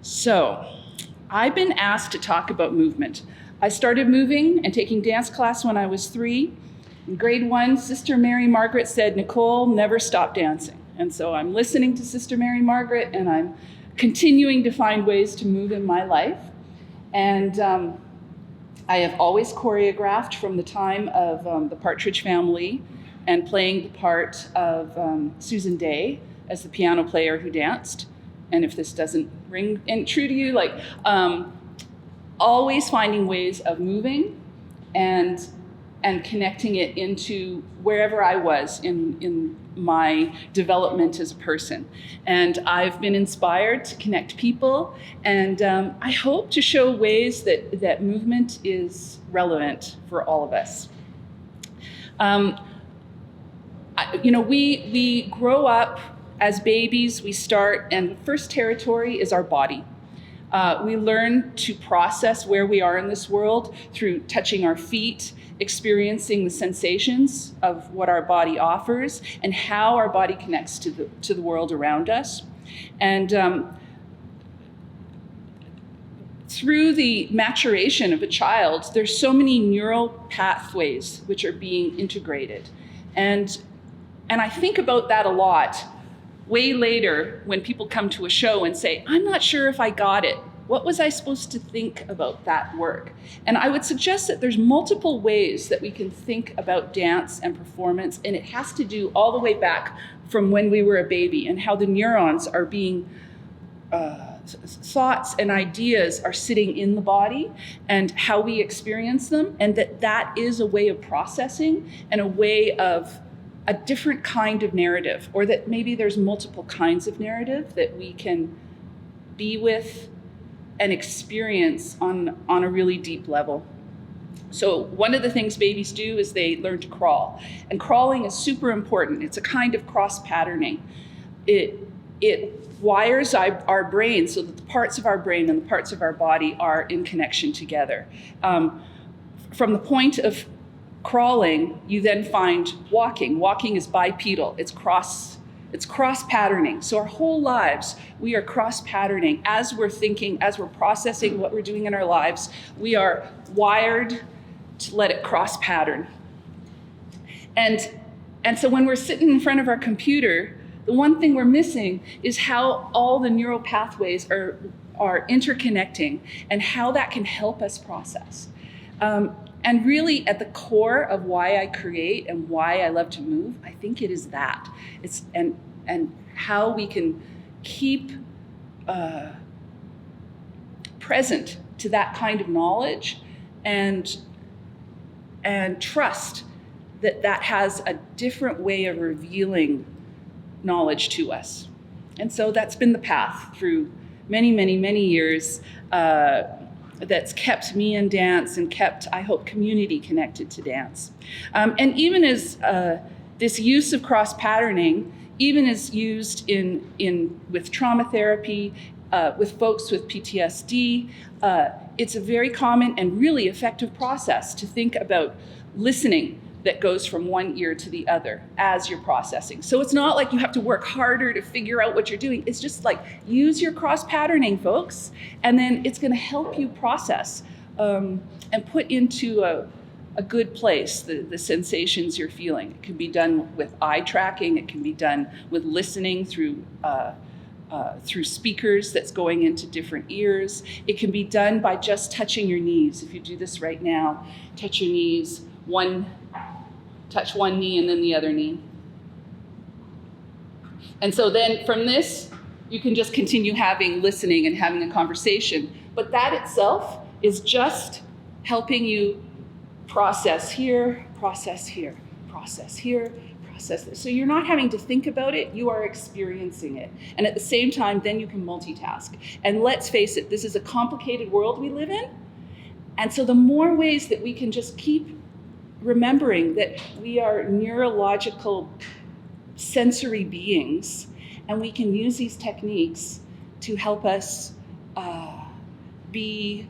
So, I've been asked to talk about movement. I started moving and taking dance class when I was 3. In grade 1, Sister Mary Margaret said, "Nicole, never stop dancing." And so I'm listening to Sister Mary Margaret, and I'm continuing to find ways to move in my life. And I have always choreographed from the time of the Partridge Family and playing the part of Susan Day as the piano player who danced. And if this doesn't ring true to you, always finding ways of moving and connecting it into wherever I was in my development as a person. And I've been inspired to connect people, and I hope to show ways that movement is relevant for all of us. We grow up as babies, we start, and the first territory is our body. We learn to process where we are in this world through touching our feet, experiencing the sensations of what our body offers and how our body connects to the world around us. And through the maturation of a child, there's so many neural pathways which are being integrated. And I think about that a lot. Way later, when people come to a show and say, "I'm not sure if I got it. What was I supposed to think about that work?" And I would suggest that there's multiple ways that we can think about dance and performance, and it has to do all the way back from when we were a baby and how the neurons are being, thoughts and ideas are sitting in the body and how we experience them, and that is a way of processing and a way of a different kind of narrative, or that maybe there's multiple kinds of narrative that we can be with and experience on a really deep level. So one of the things babies do is they learn to crawl. And crawling is super important. It's a kind of cross-patterning. It wires our brain so that the parts of our brain and the parts of our body are in connection together. From the point of crawling, you then find walking. Walking is bipedal. It's cross-patterning. So our whole lives, we are cross-patterning. As we're thinking, as we're processing what we're doing in our lives, we are wired to let it cross-pattern. And so when we're sitting in front of our computer, the one thing we're missing is how all the neural pathways are interconnecting and how that can help us process. And really, at the core of why I create and why I love to move, I think it is that. It's and how we can keep present to that kind of knowledge and trust that has a different way of revealing knowledge to us. And so that's been the path through many, many, many years. That's kept me in dance and kept, I hope, community connected to dance. And even as this use of cross-patterning, even as used with trauma therapy, with folks with PTSD, it's a very common and really effective process to think about listening that goes from one ear to the other as you're processing. So it's not like you have to work harder to figure out what you're doing. It's just like, use your cross-patterning, folks, and then it's gonna help you process and put into a good place the sensations you're feeling. It can be done with eye tracking. It can be done with listening through speakers that's going into different ears. It can be done by just touching your knees. If you do this right now, touch your knees, touch one knee and then the other knee. And so then from this, you can just continue listening and having a conversation. But that itself is just helping you process here, process here, process here, process this. So you're not having to think about it, you are experiencing it. And at the same time, then you can multitask. And let's face it, this is a complicated world we live in. And so the more ways that we can just keep remembering that we are neurological sensory beings, and we can use these techniques to help us be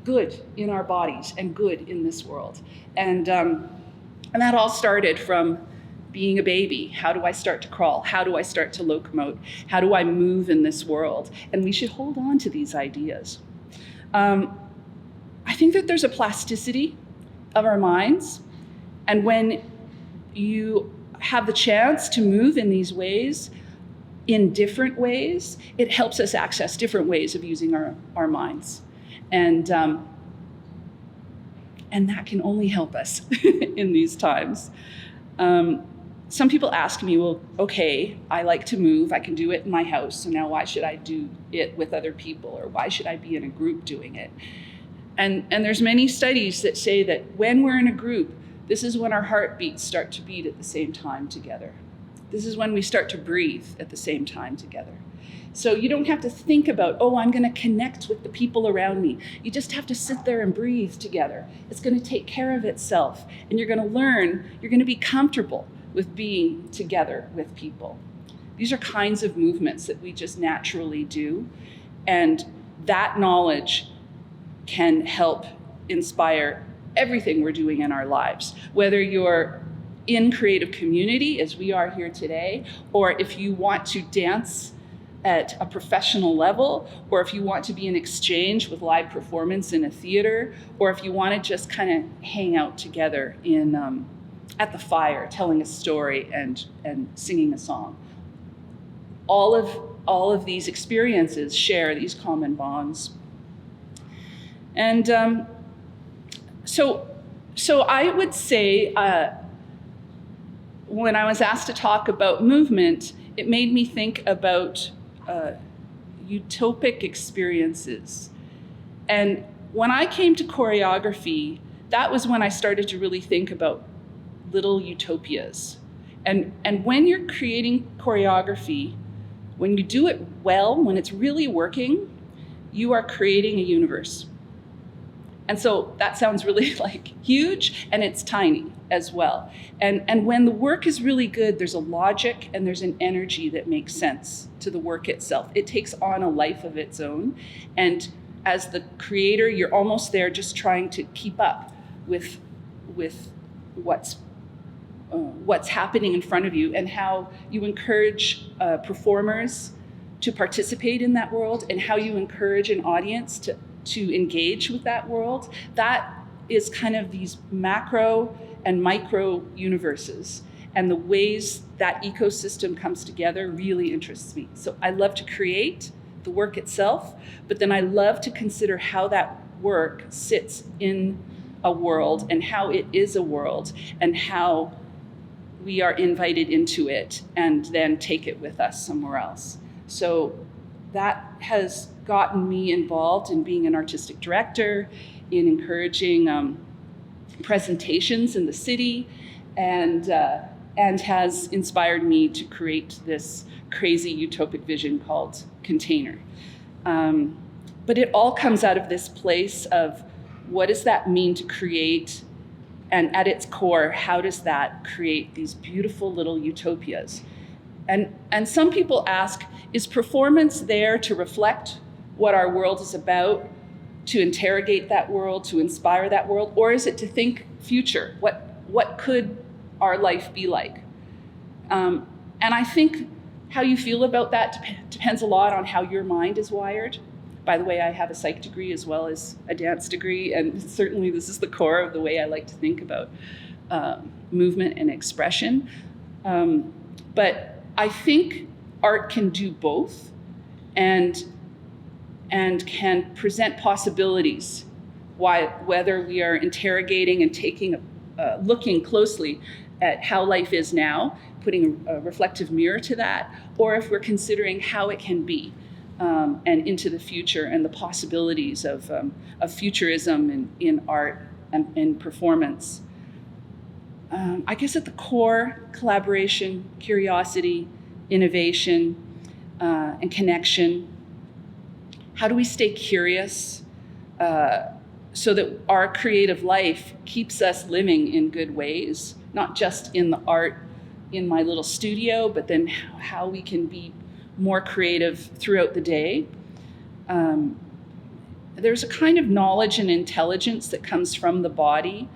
good in our bodies and good in this world. And that all started from being a baby? How do I start to crawl? How do I start to locomote? How do I move in this world? And we should hold on to these ideas. I think that there's a plasticity of our minds. And when you have the chance to move in these ways, in different ways, it helps us access different ways of using our minds. And that can only help us in these times. Some people ask me, well, okay, I like to move. I can do it in my house. So now why should I do it with other people? Or why should I be in a group doing it? And there's many studies that say that when we're in a group, this is when our heartbeats start to beat at the same time together. This is when we start to breathe at the same time together. So you don't have to think about, oh, I'm going to connect with the people around me. You just have to sit there and breathe together. It's going to take care of itself. And you're going to learn, you're going to be comfortable with being together with people. These are kinds of movements that we just naturally do. And that knowledge can help inspire everything we're doing in our lives, whether you're in creative community, as we are here today, or if you want to dance at a professional level, or if you want to be in exchange with live performance in a theater, or if you want to just kind of hang out together in at the fire, telling a story and singing a song. All of these experiences share these common bonds. And so I would say, when I was asked to talk about movement, it made me think about utopic experiences. And when I came to choreography, that was when I started to really think about little utopias. And when you're creating choreography, when you do it well, when it's really working, you are creating a universe. And so that sounds really like huge, and it's tiny as well. And when the work is really good, there's a logic and there's an energy that makes sense to the work itself. It takes on a life of its own. And as the creator, you're almost there just trying to keep up with what's happening in front of you, and how you encourage performers to participate in that world, and how you encourage an audience to engage with that world. That is kind of these macro and micro universes, and the ways that ecosystem comes together really interests me. So I love to create the work itself, but then I love to consider how that work sits in a world, and how it is a world, and how we are invited into it and then take it with us somewhere else. So that has gotten me involved in being an artistic director, in encouraging presentations in the city, and has inspired me to create this crazy utopic vision called Container. But it all comes out of this place of, what does that mean to create? And at its core, how does that create these beautiful little utopias? And some people ask, is performance there to reflect what our world is about, to interrogate that world, to inspire that world, or is it to think future? What could our life be like? And I think how you feel about that depends a lot on how your mind is wired. By the way, I have a psych degree as well as a dance degree, and certainly this is the core of the way I like to think about movement and expression. But I think art can do both, and can present possibilities, whether we are interrogating and looking closely at how life is now, putting a reflective mirror to that, or if we're considering how it can be. And into the future, and the possibilities of futurism in art and in performance. I guess at the core, collaboration, curiosity, innovation, and connection. How do we stay curious so that our creative life keeps us living in good ways, not just in the art in my little studio, but then how we can be more creative throughout the day. There's a kind of knowledge and intelligence that comes from the body.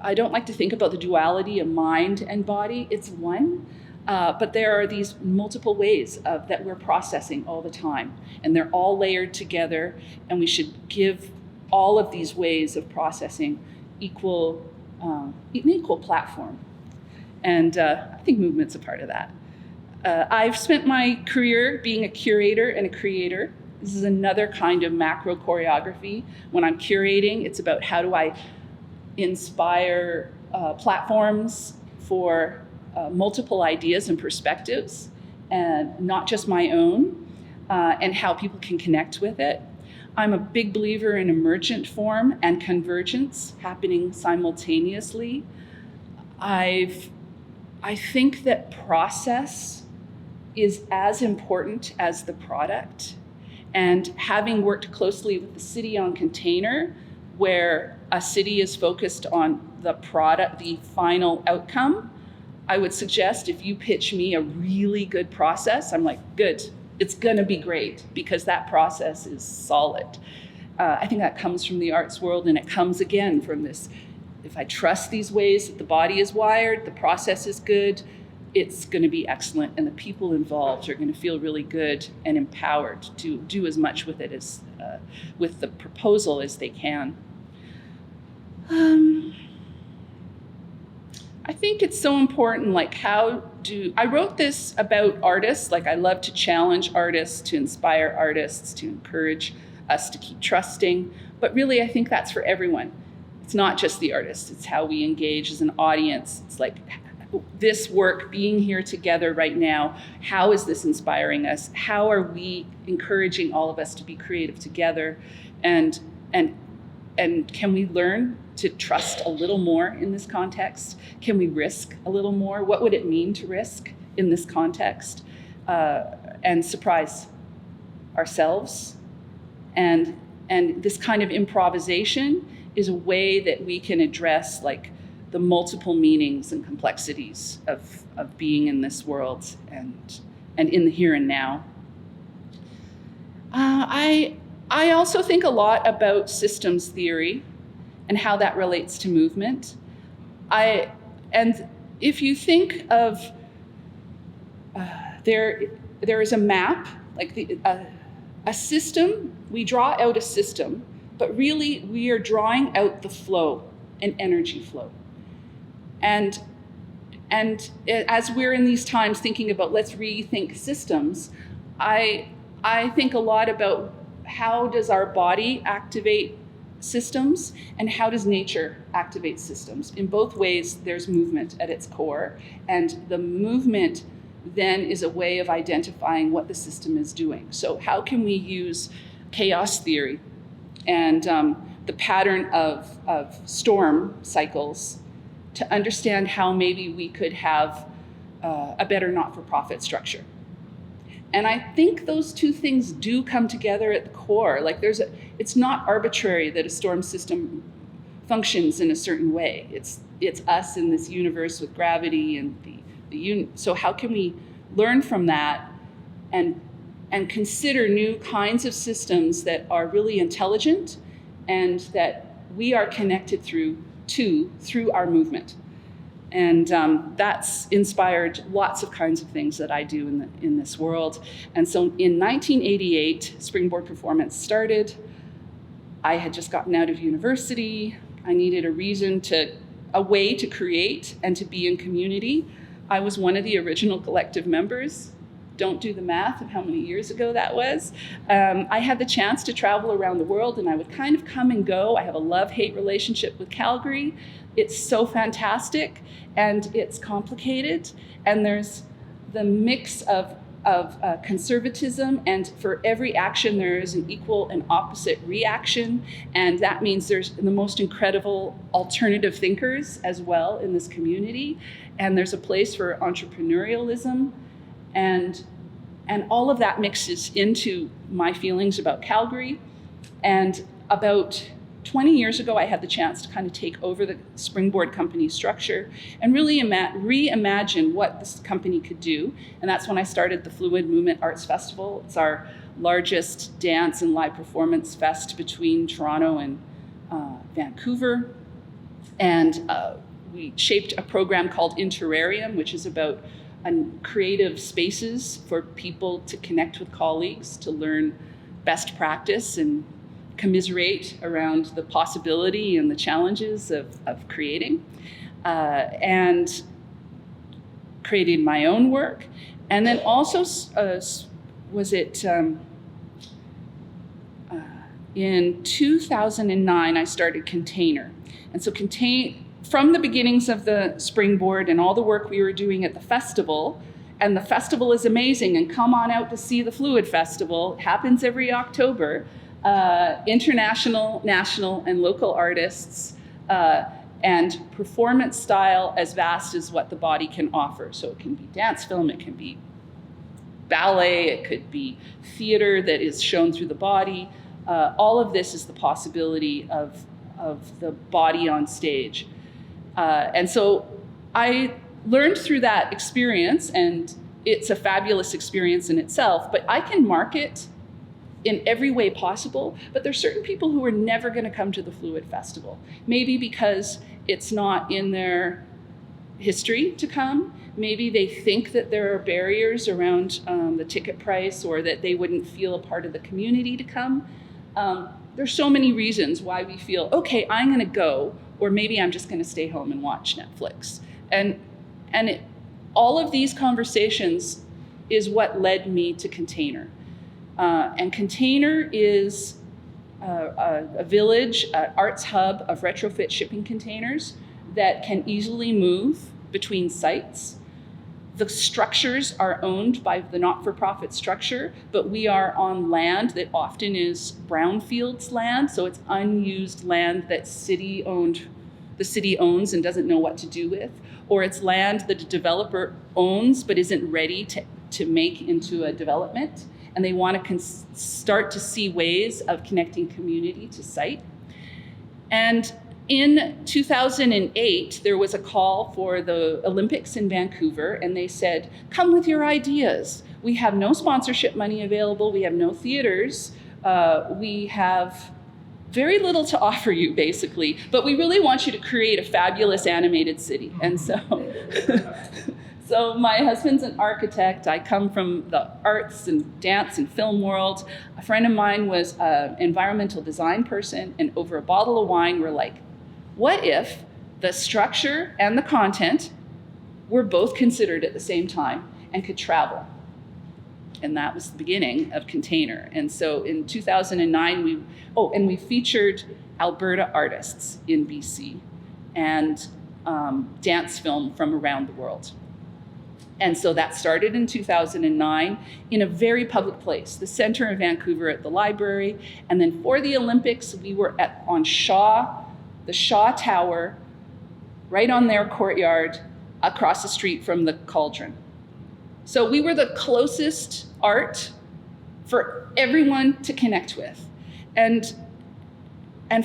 I don't like to think about the duality of mind and body. It's one, but there are these multiple ways that we're processing all the time, and they're all layered together, and we should give all of these ways of processing an equal platform. And I think movement's a part of that. I've spent my career being a curator and a creator. This is another kind of macro choreography. When I'm curating, it's about how do I inspire platforms for multiple ideas and perspectives, and not just my own, and how people can connect with it. I'm a big believer in emergent form and convergence happening simultaneously. I think that process is as important as the product. And having worked closely with the city on Container, where a city is focused on the product, the final outcome, I would suggest if you pitch me a really good process, I'm like, good, it's gonna be great, because that process is solid. I think that comes from the arts world, and it comes again from this, if I trust these ways that the body is wired, the process is good, it's going to be excellent, and the people involved are going to feel really good and empowered to do as much with it as with the proposal as they can. I think it's so important, like I wrote this about artists, like I love to challenge artists, to inspire artists, to encourage us to keep trusting, but really I think that's for everyone. It's not just the artists, it's how we engage as an audience. It's like, this work, being here together right now, how is this inspiring us? How are we encouraging all of us to be creative together? And can we learn to trust a little more in this context? Can we risk a little more? What would it mean to risk in this context? And surprise ourselves. And this kind of improvisation is a way that we can address like the multiple meanings and complexities of being in this world and in the here and now. I also think a lot about systems theory and how that relates to movement. And if you think of, there is a map, like a system, we draw out a system, but really we are drawing out the flow, an energy flow. And as we're in these times thinking about let's rethink systems, I think a lot about how does our body activate systems and how does nature activate systems. In both ways, there's movement at its core, and the movement then is a way of identifying what the system is doing. So how can we use chaos theory and the pattern of storm cycles to understand how maybe we could have a better not-for-profit structure? And I think those two things do come together at the core. Like it's not arbitrary that a storm system functions in a certain way. It's us in this universe with gravity and so how can we learn from that and consider new kinds of systems that are really intelligent and that we are connected through our movement. And that's inspired lots of kinds of things that I do in this world. And so in 1988, Springboard Performance started. I had just gotten out of university. I needed a way to create and to be in community. I was one of the original collective members. Don't do the math of how many years ago that was. I had the chance to travel around the world, and I would kind of come and go. I have a love-hate relationship with Calgary. It's so fantastic, and it's complicated, and there's the mix of conservatism, and for every action there is an equal and opposite reaction, and that means there's the most incredible alternative thinkers as well in this community, and there's a place for entrepreneurialism, and all of that mixes into my feelings about Calgary. And about 20 years ago, I had the chance to kind of take over the Springboard company structure and really reimagine what this company could do. And that's when I started the Fluid Movement Arts Festival. It's our largest dance and live performance fest between Toronto and Vancouver. And we shaped a program called Interarium, which is about creative spaces for people to connect with colleagues, to learn best practice and commiserate around the possibility and the challenges of creating. And created my own work. And then also, in 2009, I started Container. And so from the beginnings of the Springboard and all the work we were doing at the festival, and the festival is amazing, and come on out to see the Fluid Festival. It happens every October. International, national, and local artists, and performance style as vast as what the body can offer. So it can be dance film, it can be ballet, it could be theater that is shown through the body. All of this is the possibility of the body on stage. And so I learned through that experience, and it's a fabulous experience in itself, but I can market in every way possible, but there's certain people who are never going to come to the Fluid Festival. Maybe because it's not in their history to come. Maybe they think that there are barriers around the ticket price, or that they wouldn't feel a part of the community to come. There's so many reasons why we feel, okay, I'm going to go, or maybe I'm just going to stay home and watch Netflix. And all of these conversations is what led me to Container. And Container is a village, an arts hub of retrofit shipping containers that can easily move between sites. The structures are owned by the not-for-profit structure, but we are on land that often is brownfields land, so it's unused land that the city owns and doesn't know what to do with, or it's land that a developer owns but isn't ready to make into a development. And they want to start to see ways of connecting community to site. And in 2008, there was a call for the Olympics in Vancouver, and they said, come with your ideas. We have no sponsorship money available. We have no theaters. We have very little to offer you, basically, but we really want you to create a fabulous animated city. And so my husband's an architect. I come from the arts and dance and film world. A friend of mine was an environmental design person, and over a bottle of wine, we're like, what if the structure and the content were both considered at the same time and could travel? And that was the beginning of Container. And so in 2009, we featured Alberta artists in BC and dance film from around the world. And so that started in 2009 in a very public place, the center of Vancouver at the library. And then for the Olympics, we were on the Shaw Tower, right on their courtyard, across the street from the Cauldron. So we were the closest art for everyone to connect with. And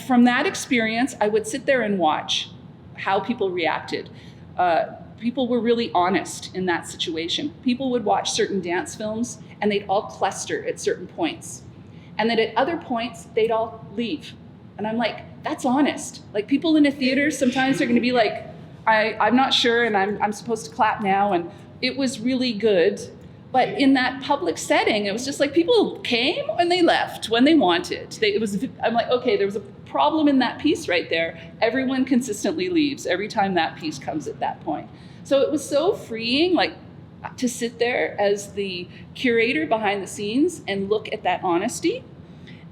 from that experience, I would sit there and watch how people reacted. People were really honest in that situation. People would watch certain dance films and they'd all cluster at certain points. And then at other points, they'd all leave. And I'm like, that's honest. Like, people in a theater, sometimes they're gonna be like, I'm not sure, and I'm supposed to clap now. And it was really good. But in that public setting, it was just like people came and they left when they wanted. I'm like, okay, there was a problem in that piece right there. Everyone consistently leaves every time that piece comes at that point. So it was so freeing, like, to sit there as the curator behind the scenes and look at that honesty.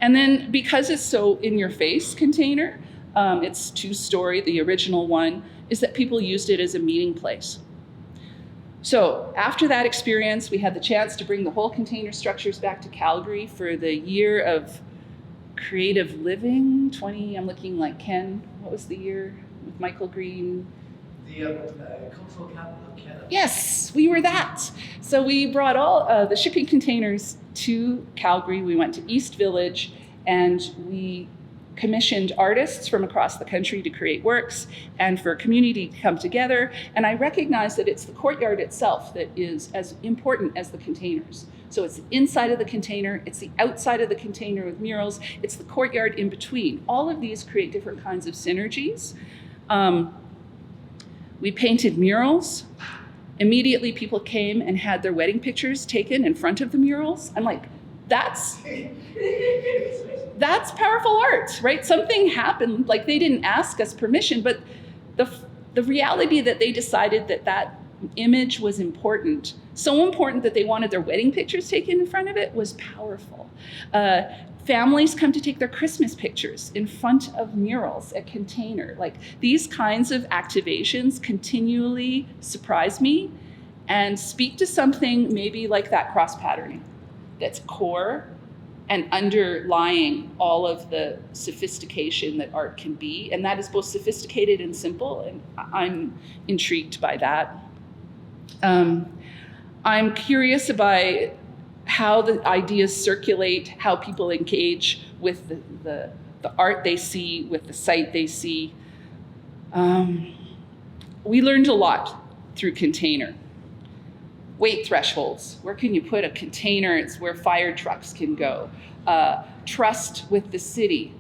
And then because it's so in your face Container, it's 2-story, the original one, is that people used it as a meeting place. So after that experience, we had the chance to bring the whole Container structures back to Calgary for the year of creative living, I'm looking like Ken, what was the year with Michael Green? The Cultural Capital of Canada. Yes, we were that. So we brought all the shipping containers to Calgary. We went to East Village and we commissioned artists from across the country to create works and for a community to come together. And I recognize that it's the courtyard itself that is as important as the containers. So it's the inside of the container, it's the outside of the container with murals, it's the courtyard in between. All of these create different kinds of synergies. We painted murals. Immediately people came and had their wedding pictures taken in front of the murals. I'm like, that's powerful art, right? Something happened, like they didn't ask us permission, but the reality that they decided that that image was important, so important that they wanted their wedding pictures taken in front of it, was powerful. Families come to take their Christmas pictures in front of murals at Container. Like, these kinds of activations continually surprise me and speak to something maybe like that cross-patterning that's core and underlying all of the sophistication that art can be. And that is both sophisticated and simple, and I'm intrigued by that. I'm curious about how the ideas circulate, how people engage with the art they see, with the site they see. We learned a lot through Container. Weight thresholds, where can you put a container? It's where fire trucks can go. Trust with the city.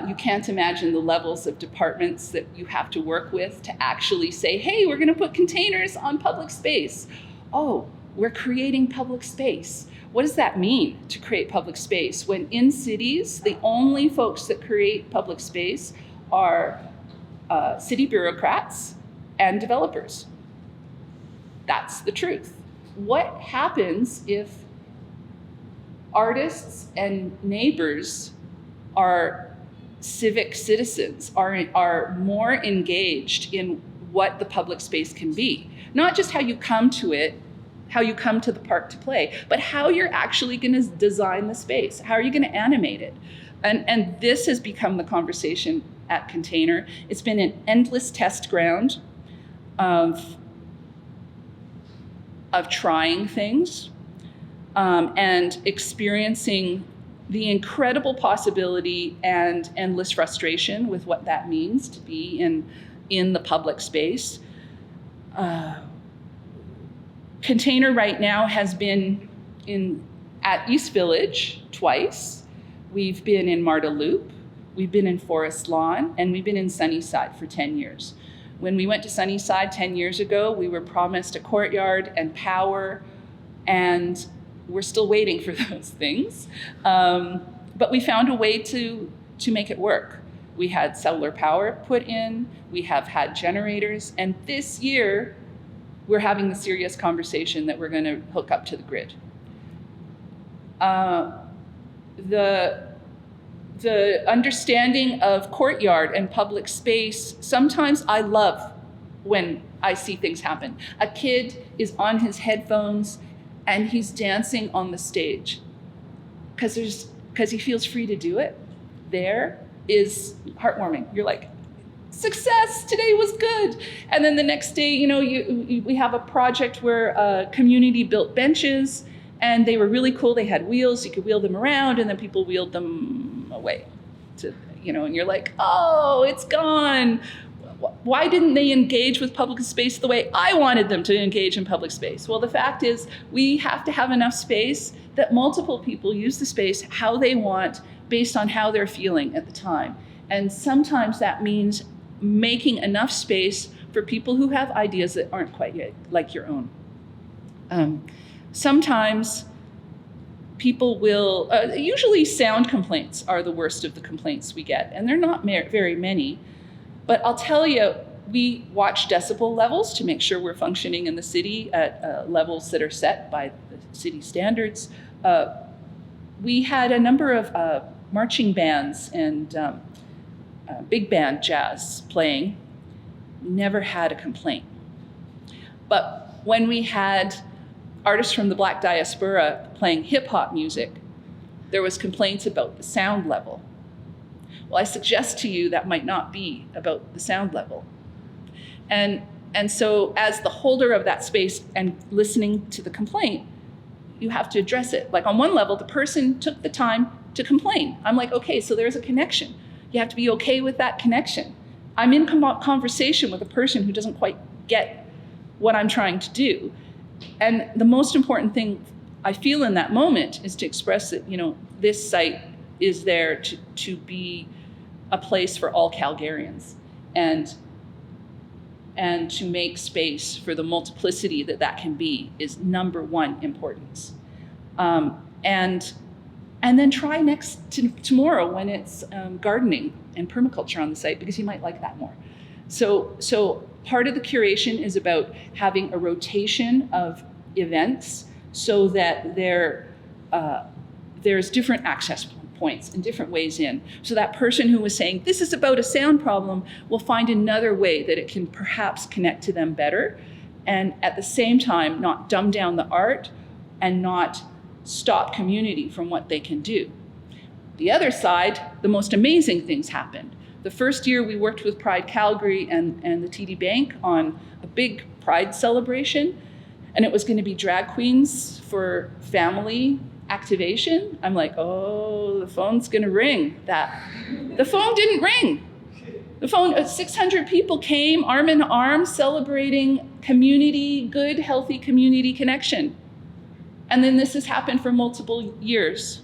You can't imagine the levels of departments that you have to work with to actually say, hey, we're gonna put containers on public space. Oh, we're creating public space. What does that mean, to create public space? When in cities, the only folks that create public space are city bureaucrats and developers. That's the truth. What happens if artists and neighbors are civic citizens, are more engaged in what the public space can be? Not just how you come to it, how you come to the park to play, but how you're actually going to design the space. How are you going to animate it? And this has become the conversation at Container. It's been an endless test ground of trying things and experiencing the incredible possibility and endless frustration with what that means to be in the public space. Container right now has been at East Village twice. We've been in Marda Loop, we've been in Forest Lawn, and we've been in Sunnyside for 10 years. When we went to Sunnyside 10 years ago, we were promised a courtyard and power, and we're still waiting for those things. But we found a way to make it work. We had cellular power put in, we have had generators, and this year, we're having the serious conversation that we're going to hook up to the grid. The understanding of courtyard and public space, sometimes I love when I see things happen. A kid is on his headphones and he's dancing on the stage because he feels free to do it. There is heartwarming. You're like, success, today was good. And then the next day, we have a project where a community built benches, and they were really cool. They had wheels, you could wheel them around, and then people wheeled them away and you're like, oh, it's gone. Why didn't they engage with public space the way I wanted them to engage in public space? Well, the fact is, we have to have enough space that multiple people use the space how they want, based on how they're feeling at the time. And sometimes that means making enough space for people who have ideas that aren't quite yet like your own. Sometimes people will, usually sound complaints are the worst of the complaints we get, and they're not very many. But I'll tell you, we watch decibel levels to make sure we're functioning in the city at levels that are set by the city standards. We had a number of marching bands and big band jazz playing, never had a complaint. But when we had artists from the Black diaspora playing hip hop music, there was complaints about the sound level. Well, I suggest to you that might not be about the sound level. And so as the holder of that space and listening to the complaint, you have to address it. Like, on one level, the person took the time to complain. I'm like, okay, so there's a connection. You have to be okay with that connection. I'm in conversation with a person who doesn't quite get what I'm trying to do. And the most important thing I feel in that moment is to express that, this site is there to be a place for all Calgarians. And and to make space for the multiplicity that can be is number one importance. And then try tomorrow when it's gardening and permaculture on the site, because you might like that more. So part of the curation is about having a rotation of events so that there's different access points and different ways in. So that person who was saying, this is about a sound problem, will find another way that it can perhaps connect to them better, and at the same time not dumb down the art and not stop community from what they can do. The other side, the most amazing things happened. The first year we worked with Pride Calgary and the TD Bank on a big Pride celebration, and it was going to be drag queens for family activation. I'm like, oh, the phone's going to ring. The phone didn't ring. The phone, 600 people came arm in arm celebrating community, good, healthy community connection. And then this has happened for multiple years.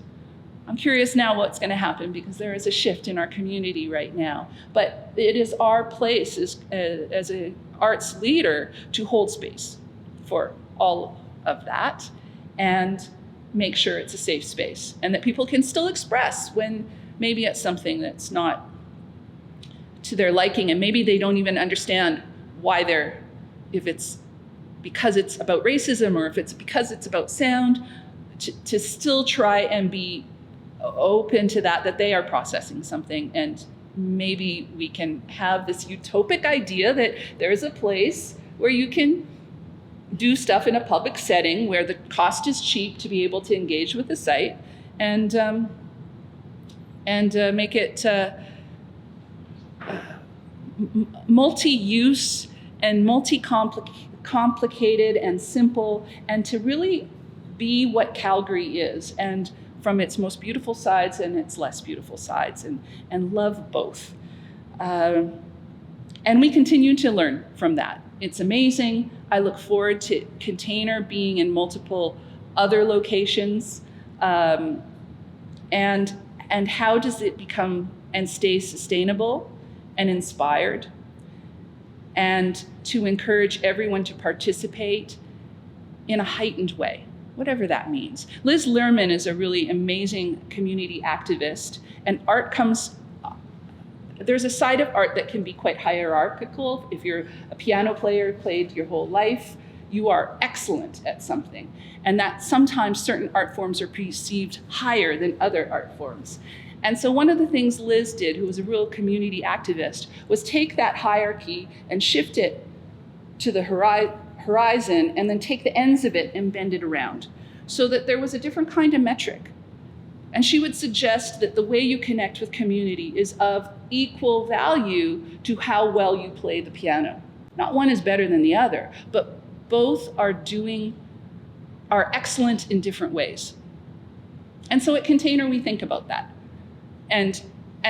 I'm curious now what's going to happen, because there is a shift in our community right now. But it is our place as an arts leader to hold space for all of that and make sure it's a safe space and that people can still express when maybe it's something that's not to their liking, and maybe they don't even understand why if it's because it's about racism or if it's because it's about sound, to still try and be open to that they are processing something. And maybe we can have this utopic idea that there's a place where you can do stuff in a public setting where the cost is cheap to be able to engage with the site and make it multi-use and complicated and simple, and to really be what Calgary is, and from its most beautiful sides and its less beautiful sides, and love both. And we continue to learn from that. It's amazing. I look forward to Container being in multiple other locations, and how does it become and stay sustainable and inspired, and to encourage everyone to participate in a heightened way, whatever that means. Liz Lerman is a really amazing community activist, and there's a side of art that can be quite hierarchical. If you're a piano player, played your whole life, you are excellent at something. And that sometimes certain art forms are perceived higher than other art forms. And so one of the things Liz did, who was a real community activist, was take that hierarchy and shift it to the horizon, and then take the ends of it and bend it around so that there was a different kind of metric. And she would suggest that the way you connect with community is of equal value to how well you play the piano. Not one is better than the other, but both are excellent in different ways. And so at Container, we think about that and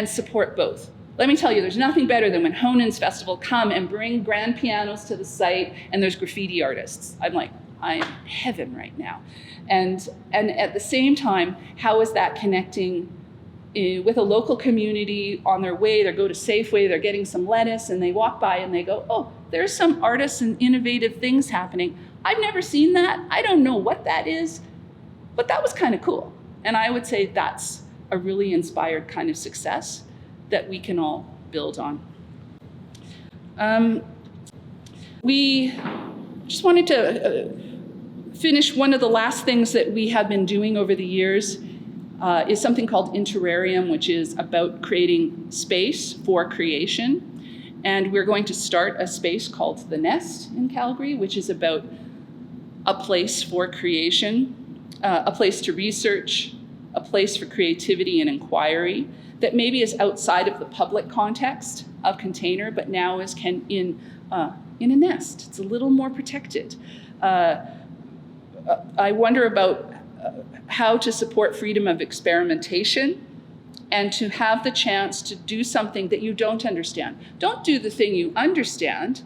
support both. Let me tell you, there's nothing better than when Honen's Festival come and bring grand pianos to the site and there's graffiti artists. I'm like, I am heaven right now. And at the same time, how is that connecting with a local community on their way? They go to Safeway, they're getting some lettuce, and they walk by and they go, oh, there's some artists and innovative things happening. I've never seen that. I don't know what that is, but that was kind of cool. And I would say that's a really inspired kind of success that we can all build on. We just wanted to finish. One of the last things that we have been doing over the years is something called Interarium, which is about creating space for creation. And we're going to start a space called The Nest in Calgary, which is about a place for creation, a place to research, a place for creativity and inquiry that maybe is outside of the public context of Container, but now is in a nest. It's a little more protected. I wonder about how to support freedom of experimentation and to have the chance to do something that you don't understand. Don't do the thing you understand.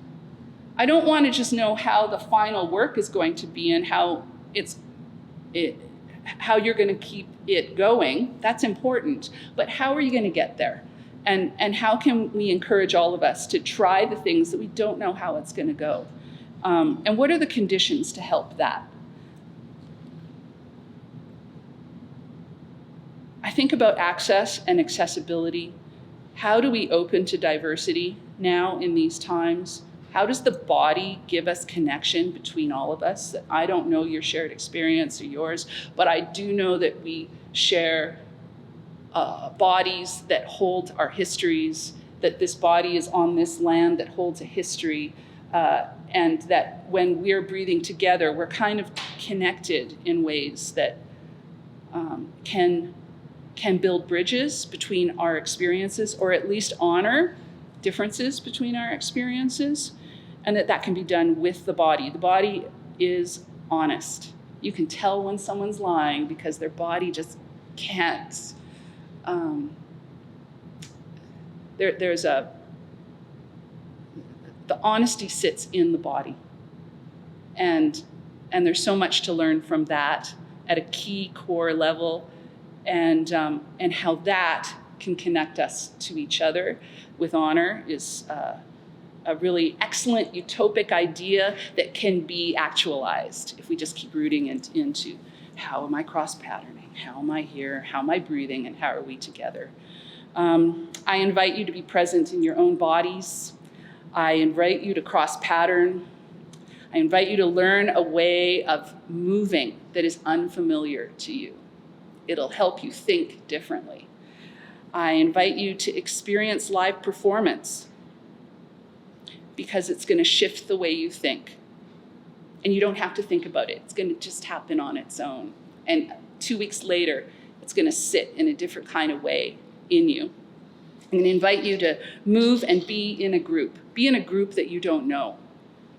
I don't want to just know how the final work is going to be and how you're going to keep it going. That's important. But how are you going to get there? And how can we encourage all of us to try the things that we don't know how it's going to go? And what are the conditions to help that? I think about access and accessibility. How do we open to diversity now in these times? How does the body give us connection between all of us? I don't know your shared experience or yours, but I do know that we share bodies that hold our histories, that this body is on this land that holds a history, and that when we're breathing together, we're kind of connected in ways that can build bridges between our experiences, or at least honor differences between our experiences, and that can be done with the body. The body is honest. You can tell when someone's lying because their body just can't. The honesty sits in the body, and there's so much to learn from that at a key core level, and how that can connect us to each other with honor is a really excellent utopic idea that can be actualized if we just keep rooting into how am I cross-patterning, how am I here, how am I breathing, and how are we together. I invite you to be present in your own bodies. I invite you to cross-pattern. I invite you to learn a way of moving that is unfamiliar to you. It'll help you think differently. I invite you to experience live performance because it's going to shift the way you think. And you don't have to think about it. It's going to just happen on its own. And 2 weeks later, it's going to sit in a different kind of way in you. I'm going to invite you to move and be in a group. Be in a group that you don't know.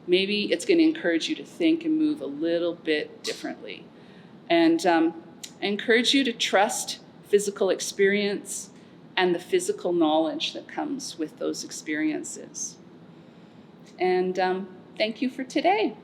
Maybe it's going to encourage you to think and move a little bit differently. And I encourage you to trust physical experience and the physical knowledge that comes with those experiences. And thank you for today.